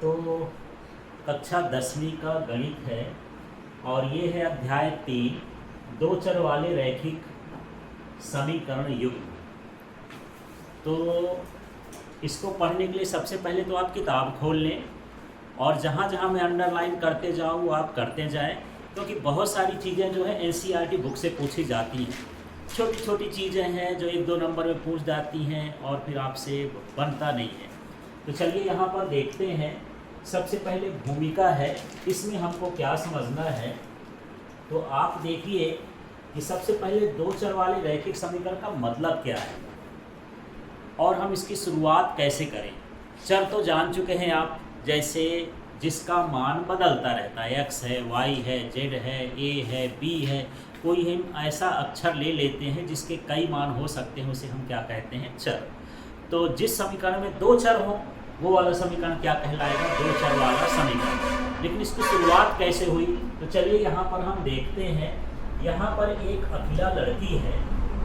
तो कक्षा 10वीं का गणित है और ये है अध्याय 3, दो चर वाले रैखिक समीकरण युग्म। तो इसको पढ़ने के लिए सबसे पहले तो आप किताब खोल लें और जहाँ जहाँ मैं अंडरलाइन करते जाऊँ वो आप करते जाएं, क्योंकि बहुत सारी चीज़ें जो है एनसीईआरटी बुक से पूछी जाती हैं। छोटी छोटी चीज़ें हैं जो 1-2 नंबर में पूछ जाती हैं और फिर आपसे बनता नहीं है। तो चलिए यहाँ पर देखते हैं। सबसे पहले भूमिका है, इसमें हमको क्या समझना है। तो आप देखिए कि सबसे पहले दो चर वाले रैखिक समीकरण का मतलब क्या है और हम इसकी शुरुआत कैसे करें। चर तो जान चुके हैं आप, जैसे जिसका मान बदलता रहता है, x है, y है, z है, a है, b है। कोई हम ऐसा अक्षर ले लेते हैं जिसके कई मान हो सकते हैं, उसे हम क्या कहते हैं, चर। तो जिस समीकरण में दो चर हो वो वाला समीकरण क्या कहलाएगा, दो चर वाला समीकरण। लेकिन इसकी शुरुआत कैसे हुई, तो चलिए यहाँ पर हम देखते हैं। यहाँ पर एक अखिला लड़की है,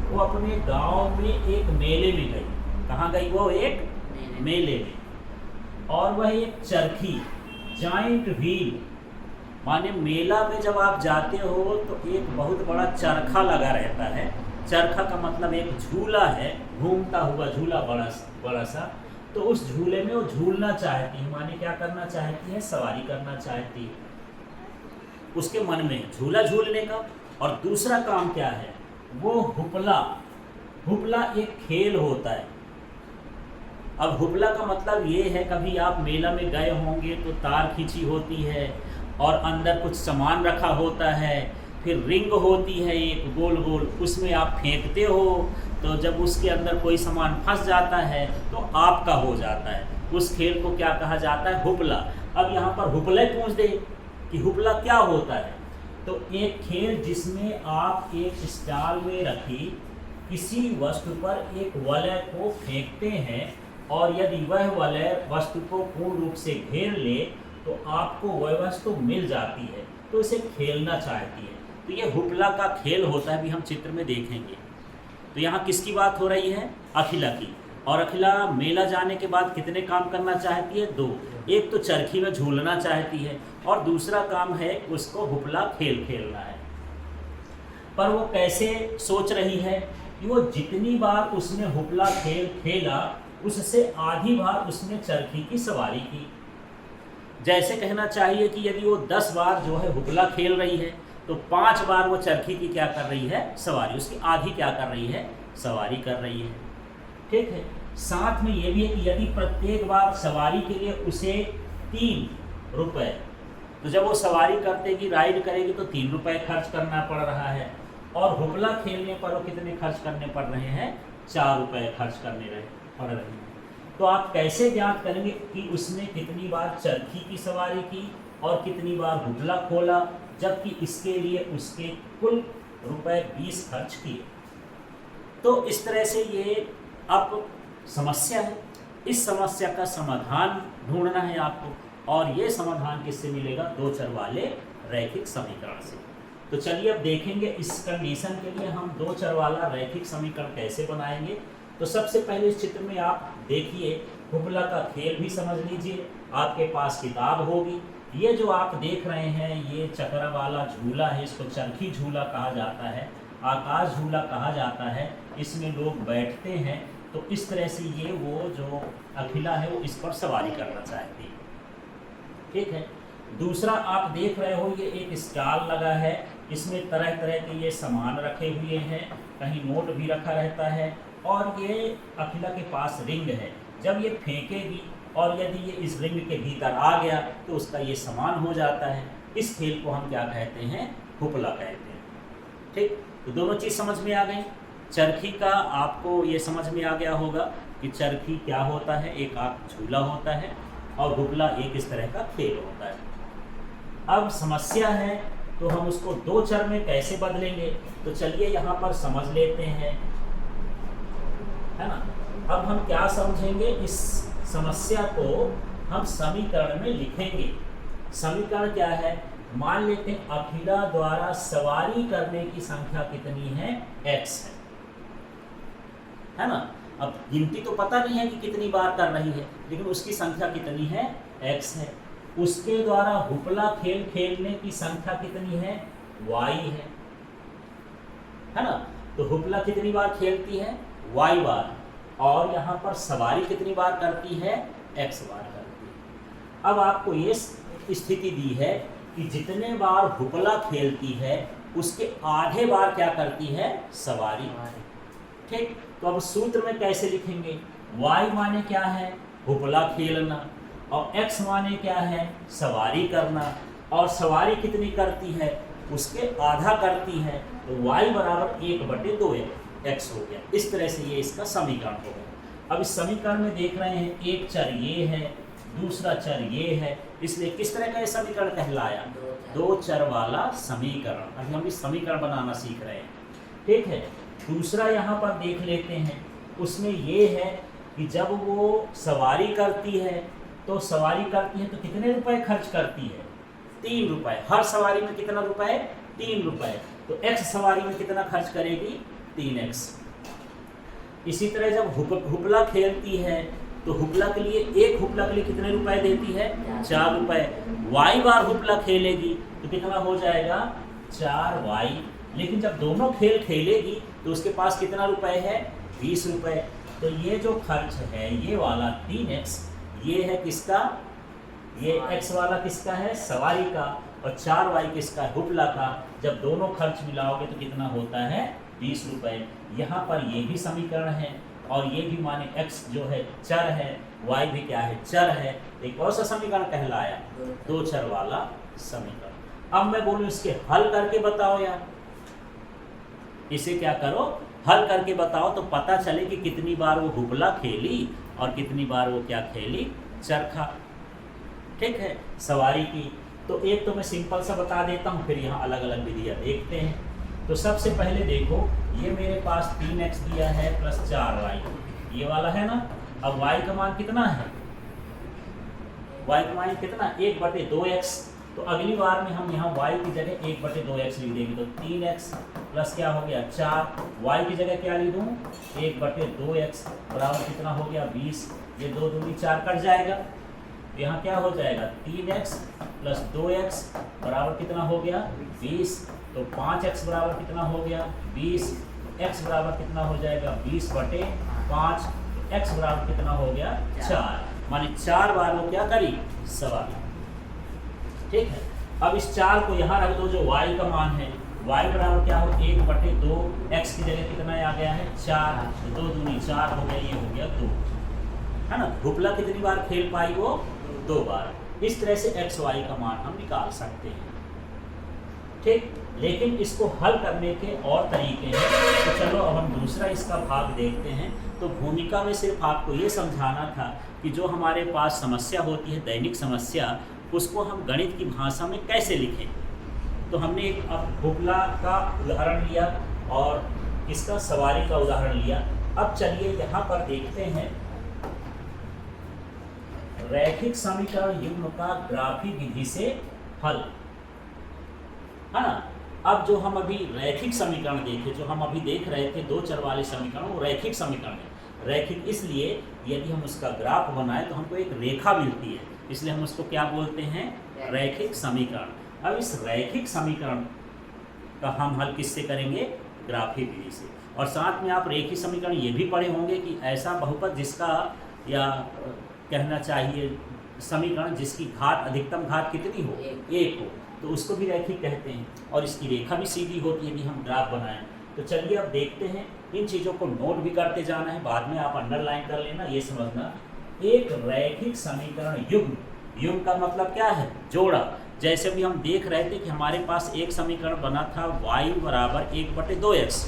वो अपने गांव में एक मेले में गई। कहाँ गई वो, एक मेले में। और वह एक चरखी, जाइंट व्हील, माने मेला में जब आप जाते हो तो एक बहुत बड़ा चरखा लगा रहता है। चरखा का मतलब एक झूला है, घूमता हुआ झूला, बड़ा सा। तो उस झूले में वो झूलना चाहती है, माने क्या करना चाहती है, सवारी करना चाहती है। उसके मन में झूला झूलने का। और दूसरा काम क्या है, वो हुपला। हुपला एक खेल होता है। अब हुपला का मतलब ये है, कभी आप मेला में गए होंगे तो तार खींची होती है और अंदर कुछ सामान रखा होता है, फिर रिंग होती है एक गोल गोल, उसमें आप फेंकते हो तो जब उसके अंदर कोई सामान फंस जाता है तो आपका हो जाता है। उस खेल को क्या कहा जाता है, हुपला। अब यहाँ पर हुपला पूछ दे कि हुपला क्या होता है, तो एक खेल जिसमें आप एक स्टाल में रखी किसी वस्तु पर एक वलय को फेंकते हैं और यदि वह वलय वस्तु को पूर्ण रूप से घेर ले तो आपको वह वस्तु मिल जाती है, तो इसे खेलना चाहती है। तो ये हुपला का खेल होता है, भी हम चित्र में देखेंगे। तो यहाँ किसकी बात हो रही है, अखिला की। और अखिला मेला जाने के बाद कितने काम करना चाहती है, 2। एक तो चरखी में झूलना चाहती है और दूसरा काम है उसको हुपला खेल खेलना है। पर वो कैसे सोच रही है कि वो जितनी बार उसने हुपला खेल खेला उससे आधी बार उसने चरखी की सवारी की। जैसे कहना चाहिए कि यदि वो 10 बार जो है हुपला खेल रही है तो 5 बार वो चरखी की क्या कर रही है, सवारी। उसकी आधी क्या कर रही है, सवारी कर रही है। ठीक है। साथ में ये भी है कि यदि प्रत्येक बार सवारी के लिए उसे 3 रुपए, तो जब वो सवारी करतेगी, राइड करेगी, तो 3 रुपए खर्च करना पड़ रहा है। और हुपला खेलने पर वो कितने खर्च करने पड़ रहे हैं, 4 रुपए खर्च करने पड़ रहे हैं। तो आप कैसे ज्ञात करेंगे कि उसने कितनी बार चरखी की सवारी की और कितनी बार हुपला खोला, जबकि इसके लिए उसके कुल रुपए 20 खर्च किए। तो इस तरह से ये अब समस्या है। इस समस्या का समाधान ढूंढना है आपको, और ये समाधान किससे मिलेगा, दो चर वाले रैखिक समीकरण से। तो चलिए अब देखेंगे इस कंडीशन के लिए हम दो चर वाला रैखिक समीकरण कैसे बनाएंगे। तो सबसे पहले इस चित्र में आप देखिए, हुपला का खेल भी समझ लीजिए। आपके पास किताब होगी। ये जो आप देख रहे हैं ये चक्र वाला झूला है, इसको चरखी झूला कहा जाता है, आकाश झूला कहा जाता है। इसमें लोग बैठते हैं। तो इस तरह से ये वो जो अखिला है वो इस पर सवारी करना चाहती है। ठीक है। दूसरा आप देख रहे हो ये एक स्टॉल लगा है, इसमें तरह तरह के ये सामान रखे हुए हैं, कहीं नोट भी रखा रहता है। और ये अखिला के पास रिंग है। जब ये फेंकेगी और यदि ये इस रिंग के भीतर आ गया तो उसका ये सामान हो जाता है। इस खेल को हम क्या कहते हैं, हुपला कहते हैं। ठीक। तो दोनों चीज़ समझ में आ गई। चरखी का आपको ये समझ में आ गया होगा कि चरखी क्या होता है, एक आँख झूला होता है, और हुपला एक इस तरह का खेल होता है। अब समस्या है तो हम उसको दो चर में कैसे बदलेंगे, तो चलिए यहाँ पर समझ लेते हैं, है ना। अब हम क्या समझेंगे, इस समस्या को हम समीकरण में लिखेंगे। समीकरण क्या है, मान लेते हैं अखिला द्वारा सवारी करने की संख्या कितनी है, x है ना। अब गिनती तो पता नहीं है कि कितनी बार कर रही है, लेकिन उसकी संख्या कितनी है, x है। उसके द्वारा हुपला खेल खेलने की संख्या कितनी है, y है ना। तो हुपला कितनी बार खेलती है, y बार, और यहाँ पर सवारी कितनी बार करती है, x बार करती है। अब आपको ये स्थिति दी है कि जितने बार हुपला खेलती है उसके आधे बार क्या करती है, सवारी। ठीक, तो अब सूत्र में कैसे लिखेंगे, y माने क्या है, हुपला खेलना, और x माने क्या है, सवारी करना, और सवारी कितनी करती है, उसके आधा करती है, तो y बराबर 1/2x हो गया। इस तरह से ये इसका समीकरण हो गया। अब इस समीकरण में देख रहे हैं एक चर ये है, दूसरा चर ये है, इसलिए किस तरह का ये समीकरण कहलाया, दो चर वाला समीकरण। अभी हम इस समीकरण बनाना सीख रहे हैं। ठीक है, दूसरा यहाँ पर देख लेते हैं, उसमें ये है कि जब वो सवारी करती है तो कितने रुपए खर्च करती है, 3 रुपए। हर सवारी में कितना रुपए, 3 रुपए। तो x सवारी में कितना खर्च करेगी, 3x। इसी तरह जब हुपला खेलती है तो हुपला के लिए, एक हुपला के लिए कितने रुपए देती है, 4 रुपए। y बार हुपला खेलेगी तो कितना हो जाएगा, 4y। लेकिन जब दोनों खेल खेलेगी तो उसके पास कितना रुपए है, 20 रुपए। तो ये जो खर्च है ये वाला 3x, ये है किसका, ये x वाला किसका है, सवारी का, और 4y किसका है, हुपला का। जब दोनों खर्च मिलाओगे तो कितना होता है, 20 रुपए। यहाँ पर ये भी समीकरण है, और ये भी माने x जो है चर है, y भी क्या है, चर है। एक कौन सा समीकरण कहलाया, दो चर वाला समीकरण। अब मैं बोलूँ इसके हल करके बताओ यार, इसे क्या करो, हल करके बताओ, तो पता चले कि कितनी बार वो हुपला खेली और कितनी बार वो क्या खेली, चरखा। ठीक है, सवारी की। तो एक तो मैं सिंपल सा बता देता हूँ, फिर यहाँ अलग अलग विधियाँ देखते हैं। तो सबसे पहले देखो, ये मेरे पास 3x दिया है प्लस 4y, ये वाला है ना। अब y का मान कितना है, y का मान कितना, 1/2x। तो अगली बार में हम यहाँ y की जगह 1/2x लिख देंगे, तो 3x प्लस क्या हो गया 4, y की जगह क्या लिख दूँ, 1/2x बराबर कितना हो गया 20। ये 2 दूनी 4 कट जाएगा, तो यहाँ क्या हो जाएगा, 3x प्लस 2x बराबर कितना हो गया 20। तो 5x बराबर कितना हो गया 20, x बराबर कितना हो जाएगा 20/5, x बराबर कितना हो गया 4, माने 4 बार वो क्या करी, सवारी। ठीक है, अब इस 4 को यहाँ रख दो, जो y का मान है, y बराबर क्या हो, 1/2, x की जगह कितना आ गया है 4, तो 2 दूनी 4 हो गया, ये हो गया 2, है ना। हुपला कितनी बार खेल पाई, वो 2 बार। इस तरह से x y का मान हम निकाल सकते हैं। ठीक, लेकिन इसको हल करने के और तरीके हैं। तो चलो अब हम दूसरा इसका भाग देखते हैं। तो भूमिका में सिर्फ आपको ये समझाना था कि जो हमारे पास समस्या होती है, दैनिक समस्या, उसको हम गणित की भाषा में कैसे लिखें। तो हमने एक अब हुपला का उदाहरण लिया और इसका सवारी का उदाहरण लिया। अब चलिए यहाँ पर देखते हैं रैखिक समीकरण युग्म का ग्राफी विधि से हल, है ना। अब जो हम अभी रैखिक समीकरण देखे, जो हम अभी देख रहे थे 2 चर वाले समीकरण, वो रैखिक समीकरण है। रैखिक इसलिए यदि हम उसका ग्राफ बनाए तो हमको एक रेखा मिलती है, इसलिए हम उसको क्या बोलते हैं, रैखिक समीकरण। अब इस रैखिक समीकरण का हम हल किससे करेंगे, ग्राफी विधि से। और साथ में आप रेखिक समीकरण ये भी पढ़े होंगे कि ऐसा बहुपद जिसका, या कहना चाहिए समीकरण जिसकी घात, अधिकतम घात कितनी हो, 1 हो, तो उसको भी रैखिक कहते हैं। और इसकी रेखा भी सीधी होती है यदि हम ग्राफ बनाएं। तो चलिए अब देखते हैं, इन चीज़ों को नोट भी करते जाना है, बाद में आप अंडरलाइन कर लेना, ये समझना। एक रैखिक समीकरण युग्म, युग्म का मतलब क्या है, जोड़ा। जैसे भी हम देख रहे थे कि हमारे पास एक समीकरण बना था y बराबर 1/2x,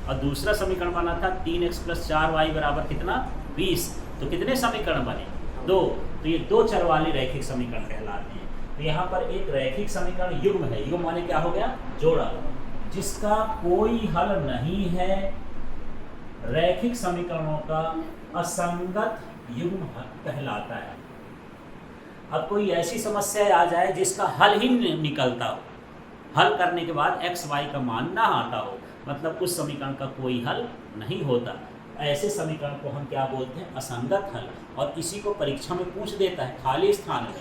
और दूसरा समीकरण बना था 3x प्लस 4y बराबर कितना 20। तो कितने समीकरण बने, 2। तो ये 2 चर वाले रैखिक समीकरण कहलाते हैं। तो यहाँ पर एक रैखिक समीकरण युग्म है, युग्म माने क्या हो गया, जोड़ा, जिसका कोई हल नहीं है। रैखिक समीकरणों का असंगत युग्म कहलाता है। अब कोई ऐसी समस्या आ जाए जिसका हल ही निकलता हो, हल करने के बाद x y का मान ना आता हो, मतलब उस समीकरण का कोई हल नहीं होता, ऐसे समीकरण को हम क्या बोलते हैं? असंगत हल। और इसी को परीक्षा में पूछ देता है खाली स्थान में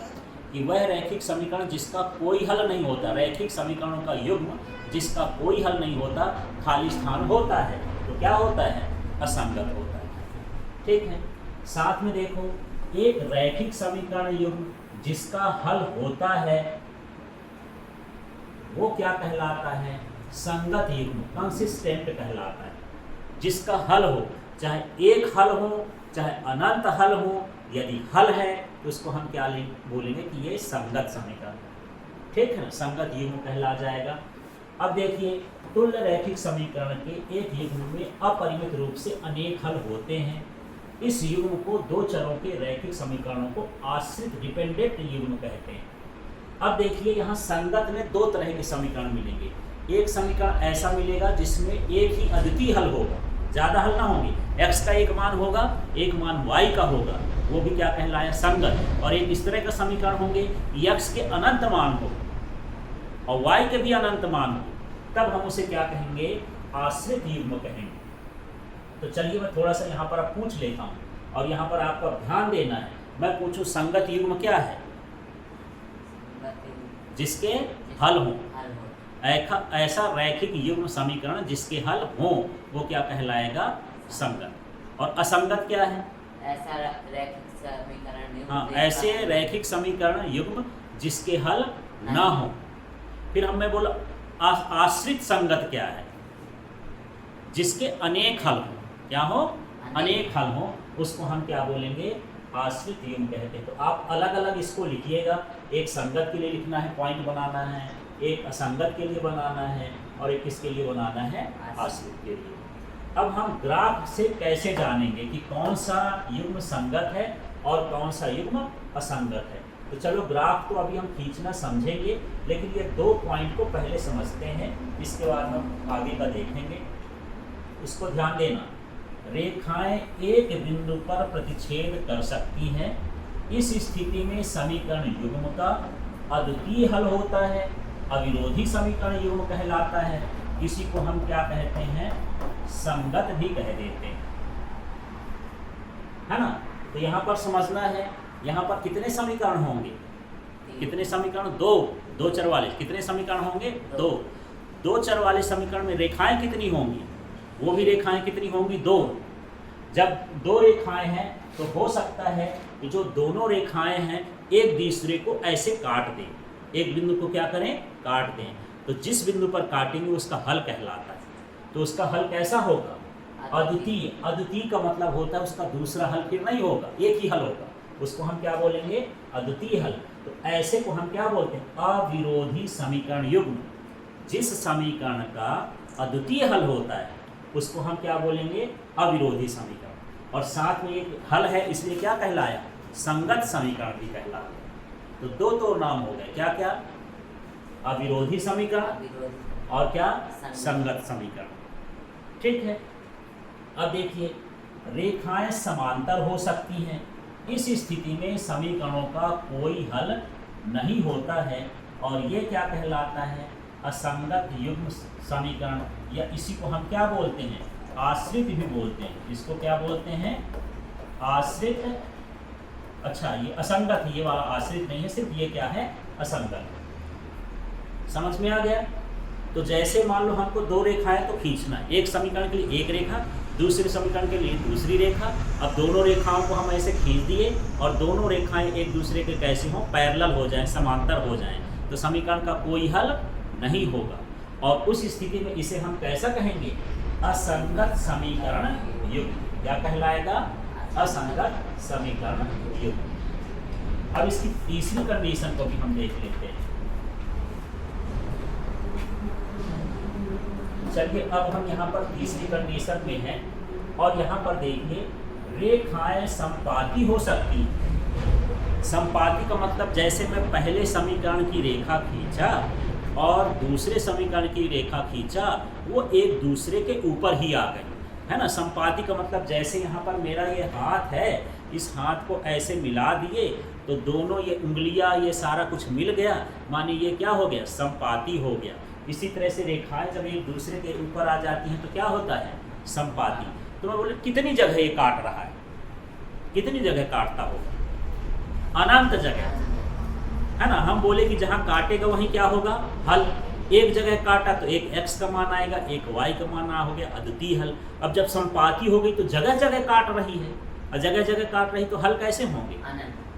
कि वह रैखिक समीकरण जिसका कोई हल नहीं होता, रैखिक समीकरणों का युग्म जिसका कोई हल नहीं होता, खाली स्थान होता है तो क्या होता है? असंगत होता है। ठीक है, साथ में देखो, एक रैखिक समीकरण युग्म जिसका हल होता है वो क्या कहलाता है? संगत युग्म, कंसिस्टेंट कहलाता है। जिसका हल हो, चाहे एक हल हो चाहे अनंत हल हो, यदि हल है तो उसको हम क्या बोलेंगे कि ये संगत समीकरण, ठीक है ना, संगत युग्म कहला जाएगा। अब देखिए, तुल्य रैखिक समीकरण के एक युग्म में अपरिमित रूप से अनेक हल होते हैं। इस युग्म को दो चरों के रैखिक समीकरणों को आश्रित डिपेंडेंट युग्म कहते हैं। अब देखिए, यहाँ संगत में दो तरह के समीकरण मिलेंगे। एक समीकरण ऐसा मिलेगा जिसमें एक ही अद्वितीय हल होगा, ज़्यादा हल ना होंगे, x का एक मान होगा, एक मान y का होगा, वो भी क्या कहलाया? संगत। और एक इस तरह का समीकरण होंगे x के अनंत मान हो और y के भी अनंत मान हो, तब हम उसे क्या कहेंगे? आश्रित युग्म कहेंगे। तो चलिए मैं थोड़ा सा यहाँ पर अब पूछ लेता हूँ और यहाँ पर आपको ध्यान देना है। मैं पूछूं संगत युग्म क्या है? जिसके हल हो। ऐसा रैखिक युग्म समीकरण जिसके हल हो वो क्या कहलाएगा? संगत। और असंगत क्या है? ऐसा रैखिक समीकरण युग्म, हाँ, ऐसे रैखिक समीकरण युग्म जिसके हल ना हो। फिर हमने बोला आश्रित संगत क्या है? जिसके अनेक हल हो। क्या हो? अनेक हल हो, उसको हम क्या बोलेंगे? आश्रित युग्म कहते हैं। तो आप अलग अलग इसको लिखिएगा। एक संगत के लिए लिखना है, पॉइंट बनाना है, एक असंगत के लिए बनाना है और एक किसके लिए बनाना है? आश्रित के लिए। अब हम ग्राफ से कैसे जानेंगे कि कौन सा युग्म संगत है और कौन सा युग्म असंगत है? तो चलो ग्राफ तो अभी हम खींचना समझेंगे, लेकिन ये दो पॉइंट को पहले समझते हैं, इसके बाद हम आगे का देखेंगे। इसको ध्यान देना, रेखाएं एक बिंदु पर प्रतिच्छेद कर सकती हैं। इस स्थिति में समीकरण युग्म का अद्वितीय हल होता है, अविरोधी समीकरण युग्म कहलाता है। इसी को हम क्या कहते हैं? संगत भी कह देते हैं, है ना। तो यहाँ पर समझना है, यहाँ पर कितने समीकरण होंगे? कितने समीकरण? दो चर वाले कितने समीकरण होंगे? दो चर वाले समीकरण में रेखाएं कितनी होंगी? वो भी रेखाएं कितनी होंगी? दो। जब दो रेखाएं हैं तो हो सकता है कि जो दोनों रेखाएं हैं एक दूसरे को ऐसे काट दें, एक बिंदु को क्या करें? काट दें। तो जिस बिंदु पर काटेंगे उसका हल कहलाता है। तो उसका हल कैसा होगा? अद्वितीय। अद्वितीय का मतलब होता है उसका दूसरा हल फिर नहीं होगा, एक ही हल होगा। उसको हम क्या बोलेंगे? अद्वितीय हल। तो ऐसे को हम क्या बोलते हैं? अविरोधी समीकरण युग्म। जिस समीकरण का अद्वितीय हल होता है उसको हम क्या बोलेंगे? अविरोधी समीकरण। और साथ में एक हल है इसलिए क्या कहलाया? संगत समीकरण भी कहलाया। तो दो नाम हो गए, क्या क्या? अविरोधी समीकरण और क्या? संगत समीकरण। ठीक है। अब देखिए, रेखाएं समांतर हो सकती हैं। इस स्थिति में समीकरणों का कोई हल नहीं होता है और ये क्या कहलाता है? असंगत युग्म समीकरण, या इसी को हम क्या बोलते हैं? आश्रित भी बोलते हैं। इसको क्या बोलते हैं? आश्रित। अच्छा, ये असंगत है, ये वाला आश्रित नहीं है, सिर्फ ये क्या है? असंगत। समझ में आ गया? तो जैसे मान लो हमको दो रेखाएं तो खींचना है, एक समीकरण के लिए एक रेखा, दूसरे समीकरण के लिए दूसरी रेखा। अब दोनों रेखाओं को हम ऐसे खींच दिए और दोनों रेखाएं एक दूसरे के कैसी हों? पैरेलल हो जाएं, समांतर हो जाएं, तो समीकरण का कोई हल नहीं होगा। और उस स्थिति में इसे हम कैसा कहेंगे? असंगत समीकरण युग्म। क्या कहलाएगा? असंगत समीकरण युग्म। अब इसकी तीसरी कंडीशन को भी हम देख लेते हैं। चलिए, अब हम यहाँ पर तीसरी कंडीशन में हैं और यहाँ पर देखिए, रेखाएं संपाती हो सकती हैं। संपाती का मतलब जैसे मैं पहले समीकरण की रेखा खींचा और दूसरे समीकरण की रेखा खींचा, वो एक दूसरे के ऊपर ही आ गई, है ना। संपाती का मतलब जैसे यहाँ पर मेरा ये हाथ है, इस हाथ को ऐसे मिला दिए तो दोनों ये उंगलियाँ, ये सारा कुछ मिल गया, माने ये क्या हो गया? संपाती हो गया। इसी तरह से रेखाएं जब एक दूसरे के ऊपर आ जाती हैं तो क्या होता है? संपाती। तो मैं बोले कितनी जगह ये काट रहा है, कितनी जगह काटता होगा, अनंत जगह, है ना। हम बोले कि जहाँ काटेगा वहीं क्या होगा, हल। एक जगह काटा तो एक x का मान आएगा, एक y का मान हो गया, अद्वितीय हल। अब जब समपाती हो गई तो जगह जगह काट रही है, और जगह जगह काट रही तो हल कैसे होंगे,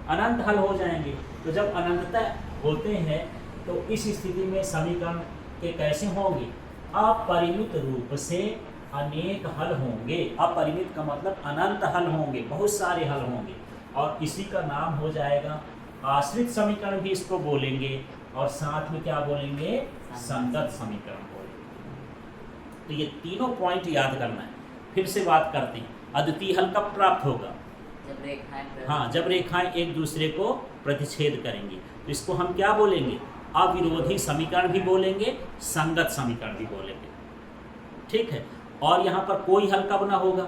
अनंत हल हो जाएंगे। तो जब अनंतता होते हैं तो इस स्थिति में समीकरण के कैसे होंगे, अपरिमित रूप से अनेक हल होंगे। अपरिमित का मतलब अनंत हल होंगे, बहुत सारे हल होंगे, और इसी का नाम हो जाएगा आश्रित समीकरण भी इसको बोलेंगे, और साथ में क्या बोलेंगे, संगत समीकरण बोलेंगे। तो ये तीनों पॉइंट याद करना है। फिर से बात करते हैं, अद्वितीय हल कब प्राप्त होगा, जब रेखाएं, हाँ, जब रेखाएं एक दूसरे को प्रतिच्छेद करेंगी। तो इसको हम क्या बोलेंगे, अविरोधी समीकरण भी बोलेंगे, संगत समीकरण भी बोलेंगे, ठीक है। और यहाँ पर कोई हल कब ना होगा,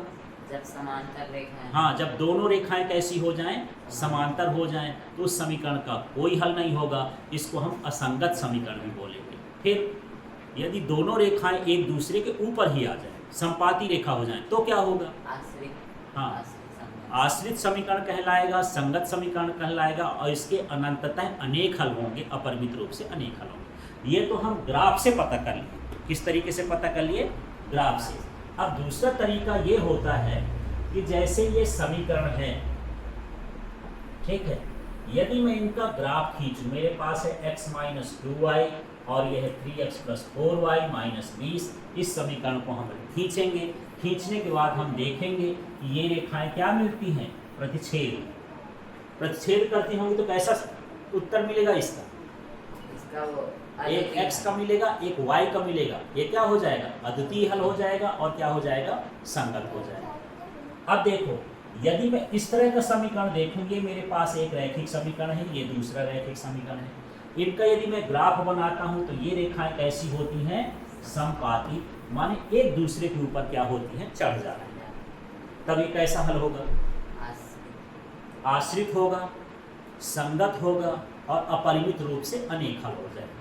जब समांतर रेखाएं, हाँ, जब दोनों रेखाएं कैसी हो जाएं, समांतर हो जाएं, तो उस समीकरण का कोई हल नहीं होगा, इसको हम असंगत समीकरण भी बोलेंगे। फिर यदि दोनों रेखाएं एक दूसरे के ऊपर ही आ जाएं, संपाती रेखा हो जाएं, तो क्या होगा, आश्रित, हाँ, संगत। आश्रित समीकरण कहलाएगा, संगत समीकरण कहलाएगा, और इसके अनंततः अनेक हल होंगे, अपरिमित रूप से अनेक हल होंगे। ये तो हम ग्राफ से पता कर लिए। किस तरीके से पता कर लिए, ग्राफ से। अब दूसरा तरीका ये होता है कि जैसे ये समीकरण है, ठीक है, यदि मैं इनका ग्राफ खींचूं, मेरे पास है x माइनस 2y और यह है 3x प्लस 4y माइनस 20। इस समीकरण को हम खींचेंगे, खींचने के बाद हम देखेंगे कि ये रेखाएं क्या मिलती हैं, प्रतिच्छेद, प्रतिच्छेद करती होंगी, तो कैसा उत्तर मिलेगा इसका, इसका वो एक x का मिलेगा, एक y का मिलेगा, ये क्या हो जाएगा, अद्वितीय हल हो जाएगा, और क्या हो जाएगा, संगत हो जाएगा। अब देखो, यदि मैं इस तरह का समीकरण देखूं, ये मेरे पास एक रैखिक समीकरण है, ये दूसरा रैखिक समीकरण है, इनका यदि मैं ग्राफ बनाता हूं तो ये रेखाएं कैसी होती हैं, समपाती, माने एक दूसरे के ऊपर क्या होती हैं, चढ़ जा रही है। तब ये कैसा हल होगा, आश्रित होगा, संगत होगा, और अपरिमित रूप से अनेक हल हो जाएगा,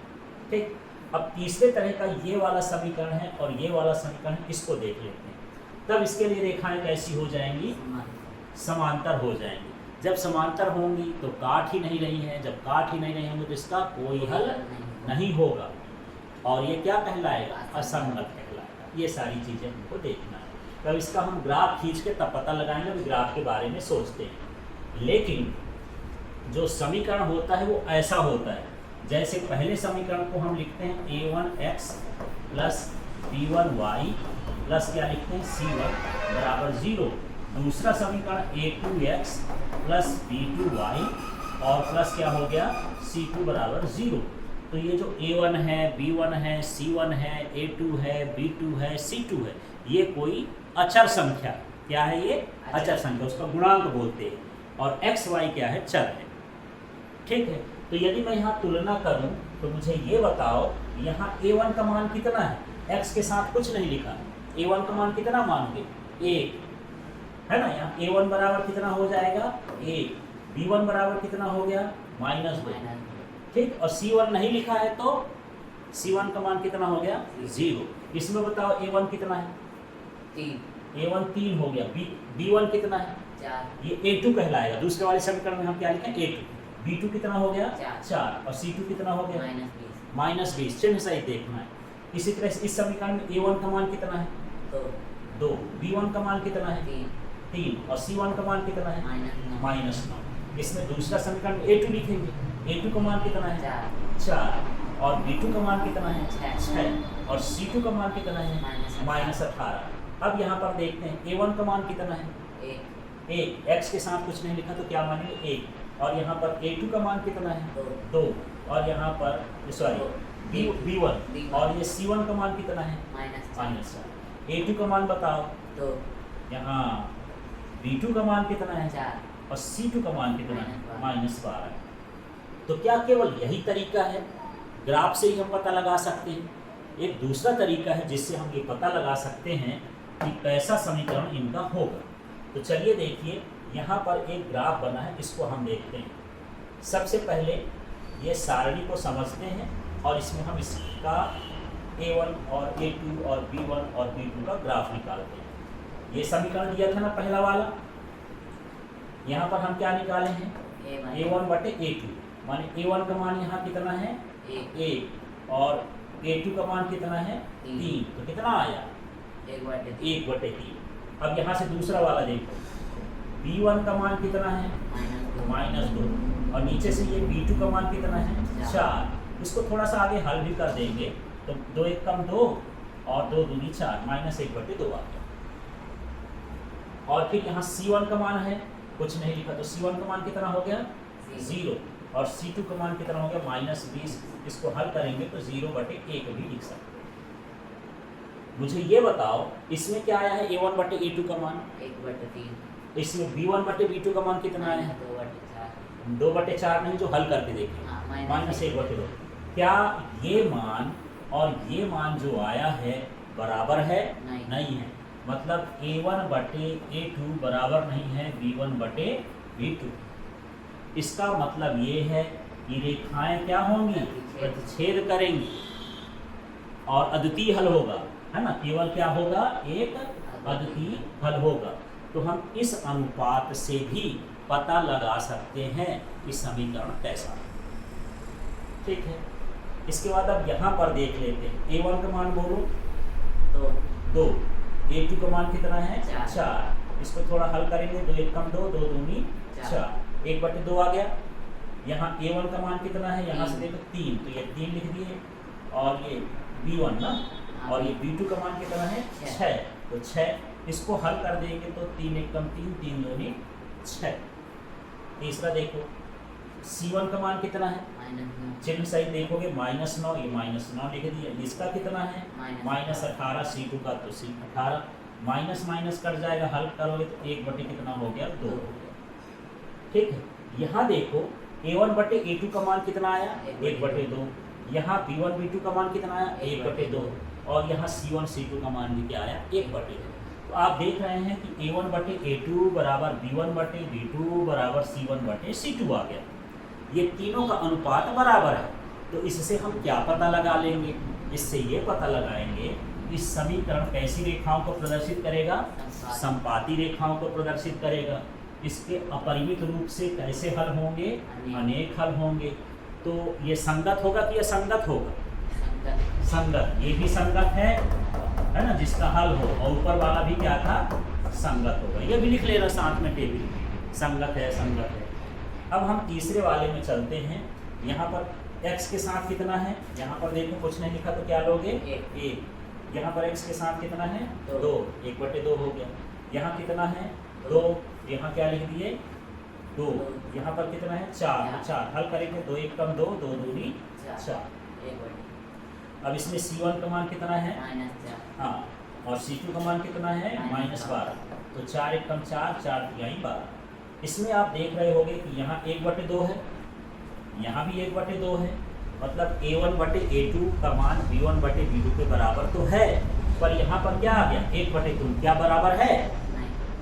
ठीक। अब तीसरे तरह का ये वाला समीकरण है और ये वाला समीकरण है, इसको देख लेते हैं। तब इसके लिए रेखाएं कैसी हो जाएंगी, समांतर हो जाएंगी। जब समांतर होंगी तो काट ही नहीं रही है, जब काट ही नहीं रही होंगी तो इसका कोई हल नहीं होगा, और ये क्या कहलाएगा, असंगत कहलाएगा। ये सारी चीज़ें हमको देखना है। तब इसका हम ग्राफ खींच के तब पता लगाएंगे, अभी ग्राफ के बारे में सोचते हैं। लेकिन जो समीकरण होता है वो ऐसा होता है, जैसे पहले समीकरण को हम लिखते हैं a1x प्लस b1y प्लस क्या लिखते हैं, c1 बराबर 0। दूसरा समीकरण a2x प्लस b2y और प्लस क्या हो गया, c2 बराबर 0। तो ये जो a1 है, b1 है, c1 है, a2 है, b2 है, c2 है, ये कोई अचर संख्या, क्या है ये, अचर संख्या, उसका गुणांक बोलते हैं, और x y क्या है, चर है, ठीक है। तो यदि मैं यहाँ तुलना करूँ तो मुझे ये बताओ, यहाँ a1 का मान कितना है, x के साथ कुछ नहीं लिखा, a1 का मान कितना मानोगे, 1 है ना। यहाँ a1 बराबर कितना हो जाएगा, 1, b1 बराबर कितना हो गया, -2, ठीक। और c1 नहीं लिखा है तो c1 का मान कितना हो गया, 0। इसमें बताओ a1 कितना है, 3, a1 3 हो गया, b1 कितना है, 4, ये a2 कहलाएगा। दूसरे वाले समीकरण में हम क्या लिखें, a2, b2 कितना हो गया, 4, और c2 कितना हो गया, -20। चिन्ह सही देखना है। इसी तरह से इस समीकरण में a1 का मान कितना है, 2, b1 का मान कितना है, 3, और c1 का मान कितना है, -9। इसमें दूसरा समीकरण में a2 लिखेंगे, a2 का मान कितना है, 4, और b2 का मान कितना है, 6, और c2 का मान कितना है, -18। अब यहाँ पर देखते हैं a1 का मान कितना है, 1, x के साथ कुछ नहीं लिखा तो क्या मानेंगे, 1, और यहाँ पर a2 का मान कितना है, 2, और यहाँ पर सॉरी b1, और ये c1 का मान कितना है, -4। a2 का मान बताओ, 2, यहाँ b2 का मान कितना है, 4, और c2 का मान कितना है, -12। तो क्या केवल यही तरीका है, ग्राफ से ही हम पता लगा सकते हैं? एक दूसरा तरीका है जिससे हम ये पता लगा सकते हैं कि कैसा समीकरण इनका होगा। तो चलिए देखिए, यहाँ पर एक ग्राफ बना है, इसको हम देखते हैं। सबसे पहले ये सारणी को समझते हैं और इसमें हम इसका a1 और a2 और b1 और b2 का ग्राफ निकालते हैं। ये समीकरण दिया था ना पहला वाला, यहाँ पर हम क्या निकाले हैं A1 बटे A2, माने A1 का मान यहाँ कितना है 1 और A2 का मान कितना है 3, तो कितना आया 1/3। अब यहाँ से दूसरा वाला देखो, B1 का मान कितना है -2 और नीचे से ये B2 का मान कितना है 4। इसको थोड़ा सा आगे हल भी कर देंगे तो 2 1 कम 2 और 2 दूनी 4, -1/2 आ गया। और फिर यहाँ C1 का मान है, कुछ नहीं लिखा, तो C1 का मान कितना हो गया 0 और C2 का मान कितना हो गया -20। इसको हल करेंगे तो 0/1 भी लिख सकते हैं। मुझे ये बताओ इसमें क्या आया है A1 बटे A2 का मान, 1/3, इसमें B1 बटे B2 का मान कितना आया है 2/4 नहीं, जो हल करके देखें -1/2। क्या ये मान और ये मान जो आया है बराबर है? नहीं है, मतलब A1 बटे A2 बराबर नहीं है B1 बटे B2। इसका मतलब ये है कि रेखाएं क्या होंगी, प्रतिच्छेद करेंगी और अद्वितीय हल होगा, है ना, केवल क्या होगा एक अद्वितीय हल होगा। तो हम इस अनुपात से भी पता लगा सकते हैं कि समीकरण कैसा है। ठीक है, इसके बाद अब यहाँ पर देख लेते हैं, A1 का मान बोलो तो 2, A2 का मान कितना है 4। 4। इसको थोड़ा हल करेंगे, 2 1 कम 2, 2 दूनी 4, 1/2 आ गया। यहाँ A1 का मान कितना है, यहाँ से देखो 3, तो ये 3 लिख दिए और ये B1 ना, और ये B2 का मान कितना है 6, तो 6। इसको हल कर देंगे तो 3 1 कम 3, 3 दूनी 6। तीसरा देखो C1 का मान कितना है, चिन्ह सही देखोगे -9, ये -9 लिख दिया। इसका कितना है -18, C2 का तो 18, माइनस माइनस कट जाएगा, हल करोगे तो 1 बटे कितना हो गया 2 हो गया। ठीक है, यहाँ देखो A1 बटे A2 का मान कितना आया 1/2, यहाँ B1 B2 का मान कितना आया 1/2 और यहाँ C1 C2 का मान भी क्या आया 1/2। तो आप देख रहे हैं कि A1 बटे A2 बराबर B1 बटे B2 बराबर C1 बटे C2 आ गया। ये तीनों का अनुपात बराबर है, तो इससे हम क्या पता लगा लेंगे, इससे ये पता लगाएंगे इस समीकरण कैसी रेखाओं को प्रदर्शित करेगा, संपाती रेखाओं को प्रदर्शित करेगा। इसके अपरिमित रूप से कैसे हल होंगे, अनेक हल होंगे। तो ये संगत होगा कि असंगत होगा, संगत, ये भी संगत है ना, जिसका हल हो, और ऊपर वाला भी क्या था संगत होगा। ये भी लिख लेना साथ में टेबल, संगत है संगत है। अब हम तीसरे वाले में चलते हैं। यहाँ पर x के साथ कितना है, यहाँ पर देखो कुछ नहीं लिखा तो क्या लोगे 1। यहाँ पर x के साथ कितना है 2, 1/2 हो गया। यहाँ कितना है 2, यहाँ क्या लिख दिए 2, यहाँ पर कितना है 4, हल करेंगे 2 1 कम 2, 2 दूनी 4। अब इसमें C1 का मान कितना है हाँ, और C2 का मान कितना है -12, तो 4 1 कम 4, 4 3 12। इसमें आप देख रहे होंगे कि यहाँ 1/2 है, यहाँ भी 1/2 है, मतलब A1 बटे A2 का मान B1 बटे B2 के बराबर तो है, पर यहाँ पर क्या आ गया 1/2, क्या बराबर है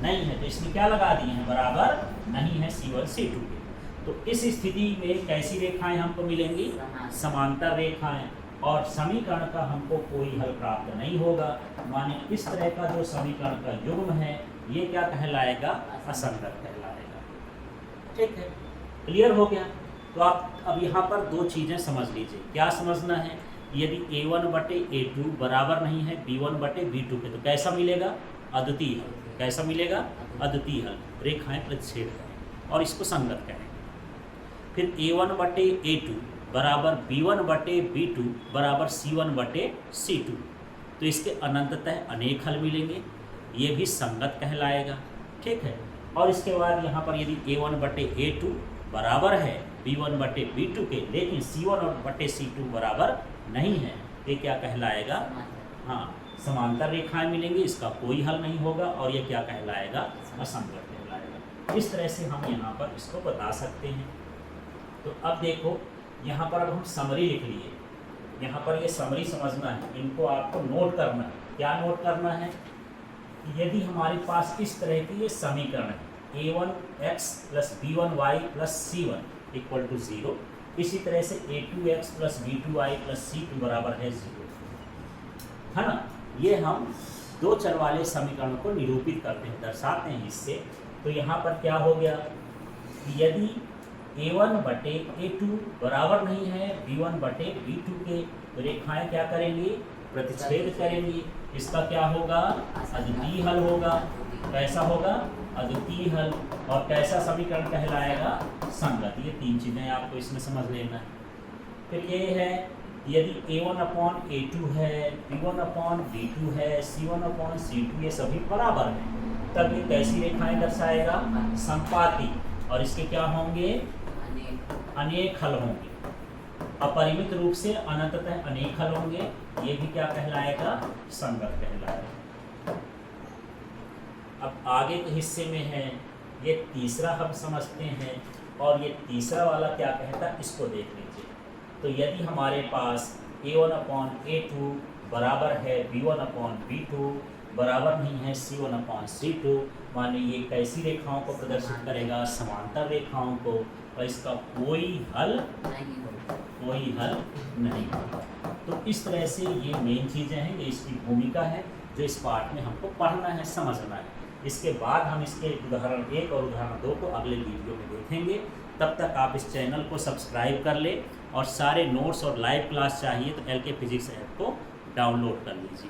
नहीं है, तो इसमें क्या लगा दिए हैं बराबर नहीं है C1 C2 के। तो इस स्थिति में कैसी रेखाएं हमको मिलेंगी, समांतर रेखाएं, और समीकरण का हमको कोई हल प्राप्त नहीं होगा। माने इस तरह का जो समीकरण का युग्म है ये क्या कहलाएगा, असंगत कहलाएगा। ठीक है, क्लियर हो गया। तो आप अब यहाँ पर दो चीज़ें समझ लीजिए। क्या समझना है, यदि A1 बटे A2 बराबर नहीं है B1 बटे B2 के, तो कैसा मिलेगा अद्वितीय हल। कैसा मिलेगा अद्वितीय हल, रेखाएं प्रतिच्छेद करें और इसको संगत करें। फिर A1 बटे A2 बराबर B1 बटे B2 बराबर C1 बटे C2, तो इसके अनंततः अनेक हल मिलेंगे, ये भी संगत कहलाएगा। ठीक है, और इसके बाद यहाँ पर यदि A1 बटे A2 बराबर है B1 बटे B2 के, लेकिन C1 और बटे C2 बराबर नहीं है, ये क्या कहलाएगा, हाँ समांतर रेखाएं मिलेंगी, इसका कोई हल नहीं होगा और ये क्या कहलाएगा, असंगत कहलाएगा। इस तरह से हम यहाँ पर इसको बता सकते हैं। तो अब देखो यहाँ पर अब हम समरी लिख लिए, यहाँ पर ये समरी समझना है, इनको आपको नोट करना है। क्या नोट करना है, यदि हमारे पास इस तरह की ये समीकरण है A1x plus B1y plus C1 equal to 0, इसी तरह से A2x plus B2y plus C2 बराबर है 0, है ना। ये हम दो चर वाले समीकरण को निरूपित करते हैं, दर्शाते हैं इससे। तो यहाँ पर क्या हो गया कि यदि a1 बटे a2 बराबर नहीं है b1 बटे b2 के, तो रेखाएं क्या करेंगी, प्रतिच्छेद करेंगी। इसका क्या होगा, अद्वितीय हल होगा। कैसा होगा, अद्वितीय हल। और कैसा समीकरण कहलाएगा, संगत। ये तीन चीज़ें आपको इसमें समझ लेना है। फिर ये है यदि a1 अपॉन a2 है, b1 अपॉन b2 है, c1 अपॉन c2 ये सभी बराबर हैं, तब ये कैसी रेखाएं दर्शाएगा, संपाती। और इसके क्या होंगे, अनेक हल होंगे। अपरिमित रूप से अनंततः अनेक हल होंगे। ये भी क्या कहलाएगा, संगत कहलाएगा। अब आगे के हिस्से में है, ये तीसरा हम समझते हैं। और ये तीसरा वाला क्या कहता है, इसको देख लीजिए। तो यदि हमारे पास a1 अपॉन a2 बराबर है b1 अपॉन b2 बराबर नहीं है c1 अपॉन c2, माने ये कैसी रेखाओं को प्रदर्शित करेगा, समांतर रेखाओं को। और इसका कोई हल नहीं होगा। तो इस तरह से ये मेन चीज़ें हैं, ये इसकी भूमिका है जो इस पार्ट में हमको पढ़ना है, समझना है। इसके बाद हम इसके उदाहरण 1 और उदाहरण 2 को अगले वीडियो में देखेंगे। तब तक आप इस चैनल को सब्सक्राइब कर ले और सारे नोट्स और लाइव क्लास चाहिए तो LK फिजिक्स ऐप को डाउनलोड कर लीजिए।